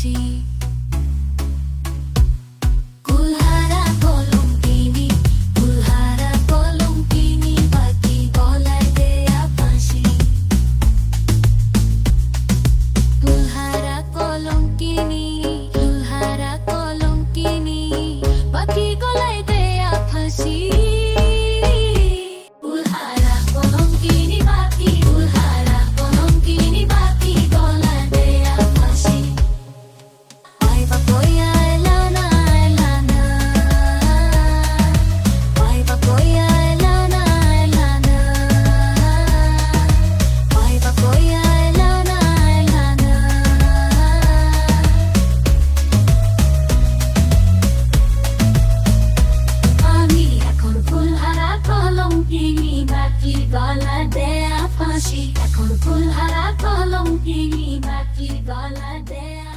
ফাঁসি। কুলহারা কলঙ্কিনী, কুলহারা কলঙ্কিনী, পাখি গলায় দেয়া ফাঁসি। কুলহারা কলঙ্কিনী, কুলহারা কলঙ্কিনী, পাখি গলায় দেয়া ফাঁসি। কুলহারা কলঙ্কিনী পাখি, কুলহারা কলঙ্কিনী, পাখি গলায় দেয়া ফাঁসি। আইবা কইয়া এলা না, এলা না, আইবা কইয়া এলা না, এলা না, আইবা কইয়া এলা না, এলা না। আমি এখন কুলহারা কলঙ্কিনী, পাখি গলায় দেয়া ফাঁসি। এখন কুলহারা কলঙ্কিনী, পাখি গলায় দেয়া